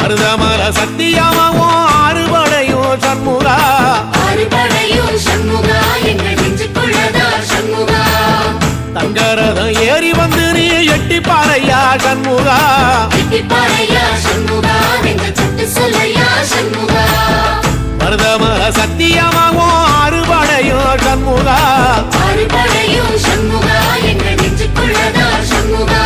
மருதமர சத்தியமாவும் ஆறுபடையும் சண்முகா ஆறுபடையும் சண்முகா எங்கள் நெஞ்சுக்குள்ளதா சண்முகா தங்கரதம் ஏறி வந்து நீ எட்டி பாறையா சண்முகா எட்டி பாறையா சண்முகா நெஞ்சு தொட்டு சொல்லையா சண்முகா மருதமர சத்தியமாவும் ஆறுபடையும் சண்முகா ஆறுபடையும் சண்முகா எங்கள் நெஞ்சுக்குள்ளதா சண்முகா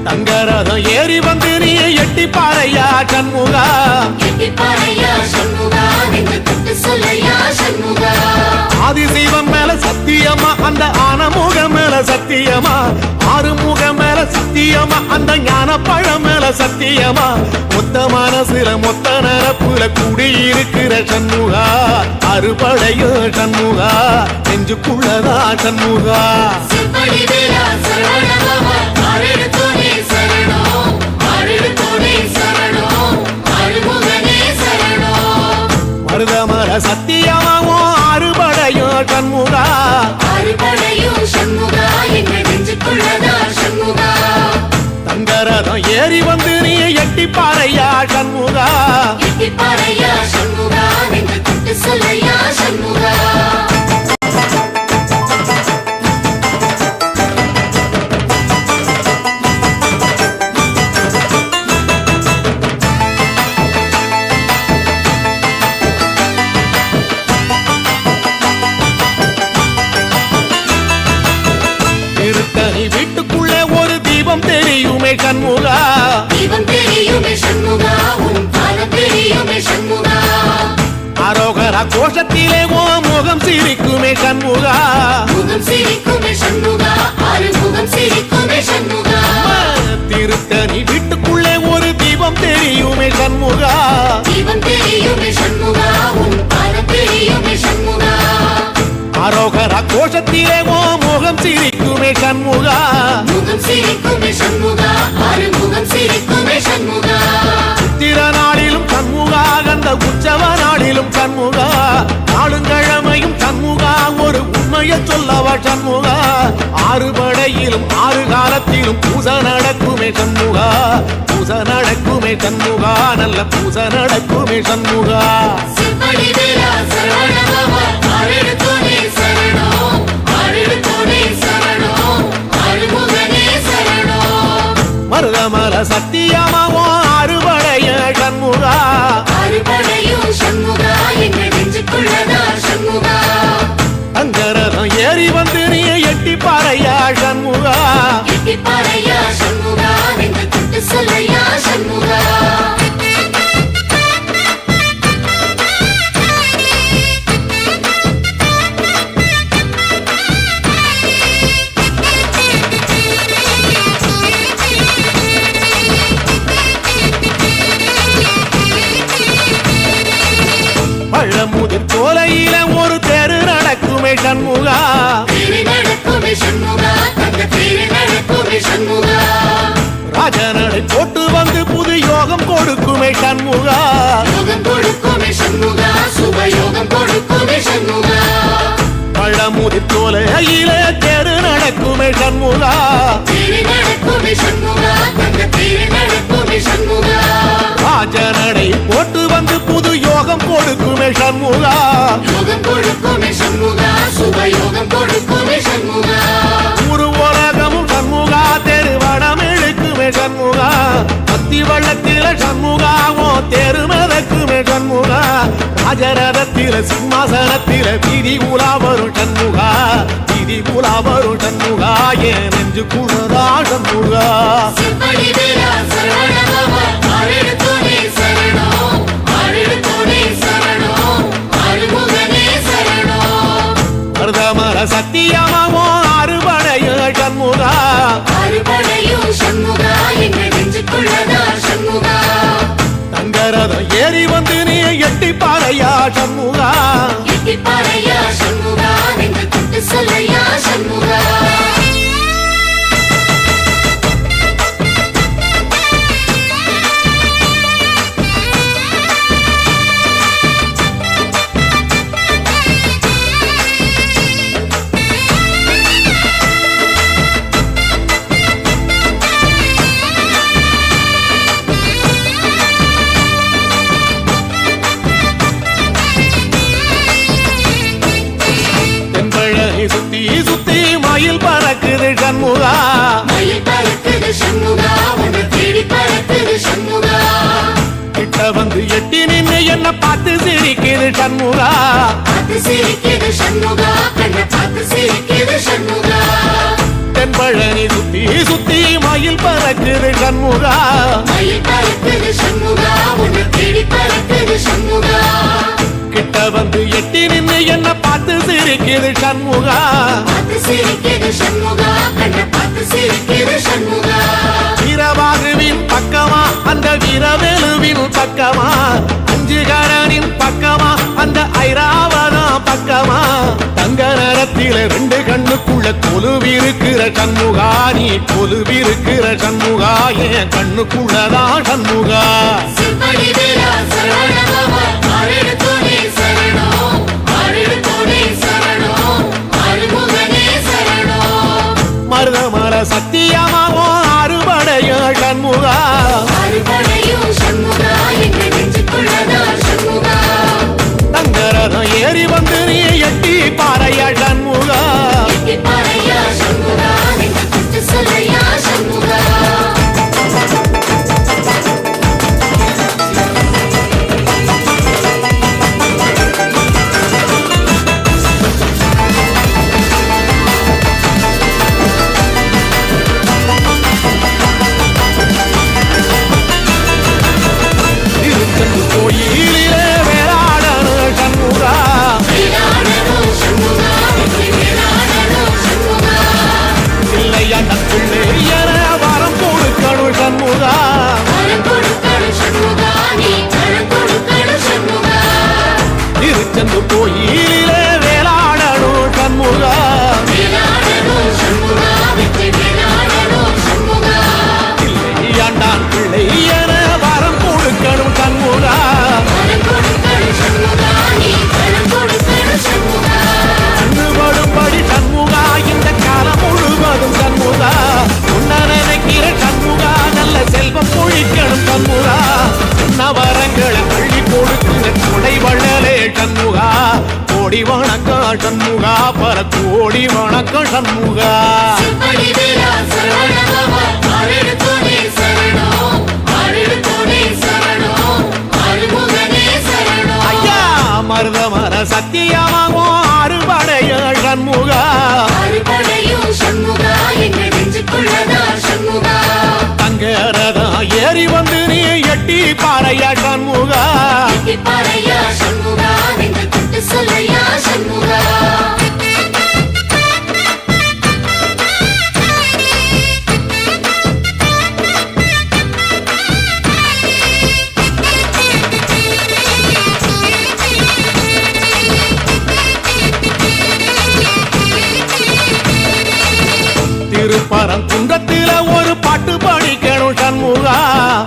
தங்கரதம் ஏறி வந்து நீ எட்டி பாறையா சண்முகா எட்டி பாறையா சண்முகா நெஞ்சு தொட்டு சொல்லையா சண்முகா ஆதிசைவம் மேல சத்தியமா அந்த ஆனமுகம் மேல சத்தியமா ஆறுமுகம் மேல சத்தியமா அந்த ஞான பழம் மேல சத்தியமா மொத்த மனசுல மொத்த நரப்புல குடியிருக்கிற சண்முகா அறுபடையும் சண்முகா நெஞ்சுக்குள்ளதா சண்முகா சிப்படி வேலா சரவணபவா ஆரெடுத்தோனே சரணம் ஆரெடுத்தோனே சரணம் ஆறுமுகனே சரணம் மருதமர சத்தியமாவும் ஆறுபடையும் சண்முகா ஆறுபடையும் சண்முகா எங்கள் நெஞ்சுக்குள்ளதா சண்முகா தங்கரதம் ஏறி வந்து நீ எட்டி பாறையா சண்முகா எட்டி பாறையா சண்முகா நெஞ்சு தொட்டு சொல்லையா சண்முகா திருத்தணி வீட்டுக்குள்ளே ஒரு தீபம் தெரியுமே சண்முகா தீபம் தெரியுமே சண்முகா உன் பாதம் தெரியுமே சண்முகா அரோகரா கோஷத்திலே ஓ முகம் சிரிக்குமே சண்முகா முகம் சிரிக்குமே சண்முகா ஆறுமுகம் சிரிக்குமே சண்முகா திருத்தணி வீட்டுக்குள்ளே ஒரு தீபம் தெரியுமே சண்முகா தீபம் தெரியுமே சண்முகா உன் பாதம் தெரியுமே சண்முகா அரோகரா கோஷத்திலே ஓ முகம் சிரிக்குமே சண்முகா முகம் சிரிக்குமே சண்முகா ஆறுமுகம் சிரிக்குமே சண்முகா சித்திர நாளிலும் சண்முகா கந்த உற்சவ நாளிலும் சண்முகா நாளுங்கிழமையும் சண்முகா ஒரு உண்மையை சொல்லவா சண்முகா ஆறுபடையிலும் ஆறு காலத்திலும் பூச நடக்குமே சண்முகா பூச நடக்குமே சண்முகா நல்ல பூச நடக்குமே சண்முகா சிப்படி வேலா சரவணபவா ஆரெடுத்தோனே சரணம் ஆரெடுத்தோனே சரணம் ஆறுமுகனே சரணம் மருதமர சத்தியமாவும் ஆறுபடைய சண்முகா ஆறுபடையும் சண்முகா எங்கள் நெஞ்சுக்குள்ளதா சண்முகா தங்கரதம் ஏறி வந்து நீ எட்டி பாறையா சண்முகா எட்டி பாறையா சண்முகா நெஞ்சு தொட்டு சொல்லையா சண்முகா பழமுதிர் கோலையில ஒரு தெரு நடக்குமே சண்முகா தேரு நடக்குமே சண்முகா தங்க தேரு நடக்குமே சண்முகா ராஜனடை போட்டு வந்து புது யோகம் கொடுக்குமே சண்முகா யோகம் கொடுக்குமே சண்முகா சுபயோகம் கொடுக்குமே சண்முகா பழமுதிர் கோலையில தெரு நடக்குமே சண்முகா தேரு நடக்குமே சண்முகா தங்க தேரு நடக்குமே சண்முகா ராஜனடை போட்டு வந்து புது யோகம் கொடுக்குமே சண்முகா யோகம் கொடுக்குமே சண்முகா சுபயோகம் கொடுக்குமே சண்முகா ஒரு உலகமும் சண்முகா தெருவடம் இழுக்குமே சண்முகா பத்தி வள்ளத்தில சண்முகாவோ தெரு மிதக்குமே சண்முகா ராஜரதத்தில சிம்மாசனத்தில வீதி உலா வரும் சண்முகா வீதி உலா வரும் சண்முகா ஏன் நெஞ்சு குளதா சண்முகா சிப்படி வேலா சரவணபவா ஆரெடுத்தோனே சரணம் ஆரெடுத்தோனே சரணம் ஆறுமுகனே சரணம் மருதமர சத்தியமாவோ ஆறுபடைய சண்முகா ஆறுபடையும் சண்முகா எங்கள் நெஞ்சுக்குள்ளதா சண்முகா தங்கரதம் ஏறி வந்து நீ எட்டி பாறையா சண்முகா எட்டி பாறையா சண்முகா நெஞ்சு தொட்டு சொல்லையா சண்முகா வந்து எட்டி நின்னு என்ன பார்த்து சிரிக்குது சண்முகா பார்த்து சிரிக்குது சண்முகா கண்ண பார்த்து சிரிக்குது சண்முகா தென்பழனி சுத்தி சுத்தி மயில் பறக்குது சண்முகா மயில் பறக்குது சண்முகா உன்னை தேடி பறக்குது சண்முகா கிட்ட வந்து எட்டி நின்னு என்ன பார்த்து சிரிக்குது சண்முகா பார்த்து சிரிக்குது சண்முகா கண்ண பார்த்து சிரிக்குது சண்முகா வீரபாகுவின் பக்கமா அந்த வீரவேலுவின் பக்கமா அஞ்சுகரனின் பக்கமா அந்த ஐராவதம் பக்கமா தங்க நேரத்தில ரெண்டு கண்ணுக்குள்ள கொலுவிருக்கிற சண்முகா நீ கொலுவிருக்கிற சண்முகா என் கண்ணுக்குள்ளதான் சண்முகா சிம்படி வேலா சரவணபவா ஆரெடுத்தோனே சரணம் ஆரெடுத்தோனே சரணம் ஆறுமுகனே சரணம் மருதமர சத்தியமாவோ அறுபடைய சண்முகா ஆறுபடையும் சண்முகா எங்க நெஞ்சுக்குள்ளதா சண்முகா தங்கரதம் ஏறி வந்து நீ எட்டி பாறைய சண்முகா எட்டி பாறையா சண்முகா நெஞ்சு குத்து சொல்லையா சண்முகா திருச்செந்து கோயிலிலே வேளாடணும் சண்முகா வேளாடணும் சண்முகா வெற்றி வேளாடணும் சண்முகா இல்லையாண்ட பிள்ளை என வரம் கொடுக்கணும் சண்முகா வரம் கொடுக்கணும் சண்முகா நீ வரம் கொடுக்கணும் சண்முகா திருச்செந்து கோயிலிலே வேளாடணும் சண்முகா வேளாடணும் சண்முகா வெற்றி வேளாடணும் சண்முகா இல்லையாண்டான் பிள்ளை என வரம் கொடுக்கணும் சண்முகா வரம் கொடுக்கணும் சண்முகா நீ வரம் கொடுக்கணும் சண்முகா கண்ணுபடும்படி சண்முகா இந்த காலம் முழுவதும் சண்முகா உன்ன நினைக்கிற சண்முகா நல்ல செல்வம் பொழிக்கணும் சண்முகா வரங்களை அள்ளி கொடுக்கிற கொடை வள்ளலே சண்முகா கோடி வணக்கம் சண்முகா பல கோடி வணக்கம் சண்முகா சிம்படி வேலா சரவணபவா ஆரெடுத்தோனே சரணம் ஆரெடுத்தோனே சரணம் ஆறுமுகனே சரணம் ஐயா மருதமர சத்தியமாவோ அறுபடைய சண்முகா ஆறுபடையும் சண்முகா எங்க நெஞ்சுக்குள்ளதா சண்முகா தங்கரதம் ஏறி வந்து நீ எட்டி பாறைய சண்முகா எட்டி பாறையா சண்முகா நெஞ்சு குத்து சொல்லையா சண்முகா திருப்பரங்குன்றத்தில ஒரு பாட்டு படிக்கணும் சண்முகா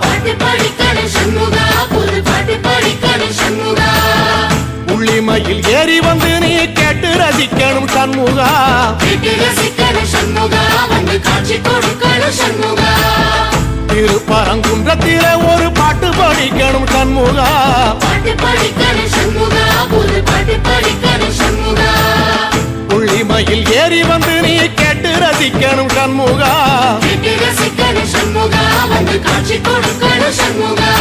பாட்டு படிக்கணும் சண்முகா புது பாட்டு படிக்கணும் சண்முகா உள்ளிமையில் ஏறி வந்து நீ கேட்டு ரசிக்கணும் சண்முகா கேட்டு ரசிக்கணும் சண்முகா வந்து காட்சி கொடுக்கணும் சண்முகா திருப்பரங்குன்றத்தில ஒரு பாட்டு படிக்கணும் சண்முகா பாட்டு படிக்கணும் சண்முகா புது பாட்டு படிக்கணும் சண்முகா உள்ளிமையில் ஏறி வந்து நீ கேட்டு ரசிக்கணும் சண்முகா கேட்டு ரசிக்கணும் சண்முகா வந்து காட்சி கொடுக்கணும் சண்முகா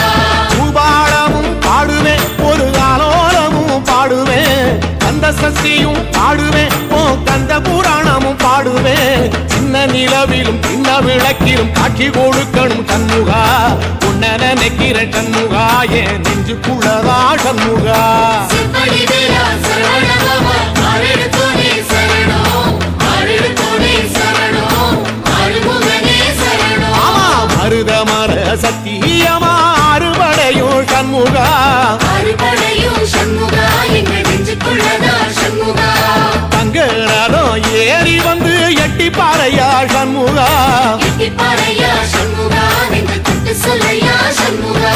பூபாளமும் பாடுவேன் ஒரு ஆலோலமும் பாடுவேன் கந்த சஷ்டியும் பாடுவேன் ஓ கந்த புராணமும் பாடுவேன் சின்ன நிலவிலும் சின்ன விளக்கிலும் காட்சி கொடுக்கணும் சண்முகா உன்ன நினைக்கிற சண்முகா என் நெஞ்சுக்குள்ளதா சண்முகா சிம்படி வேலா சரவணபவா ஆரெடுத்தோனே சரணம் ஆரெடுத்தோனே சரணம் ஆறுமுகனே சரணம் ஆமா மருதமர சத்தியமா அறுபடையும் சண்முகா ஆறுபடையும் சண்முகா எங்க நெஞ்சுக்குள்ளதா சண்முகா தங்கரதம் ஏறி வந்து எட்டி பாறையா சண்முகா எட்டி பாறையா சண்முகா நெஞ்சு குத்து சொல்லையா சண்முகா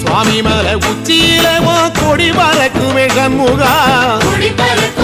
சுவாமி மலை உச்சியில கொடி வர பறக்குமே சண்முகா கொடி பறக்கும்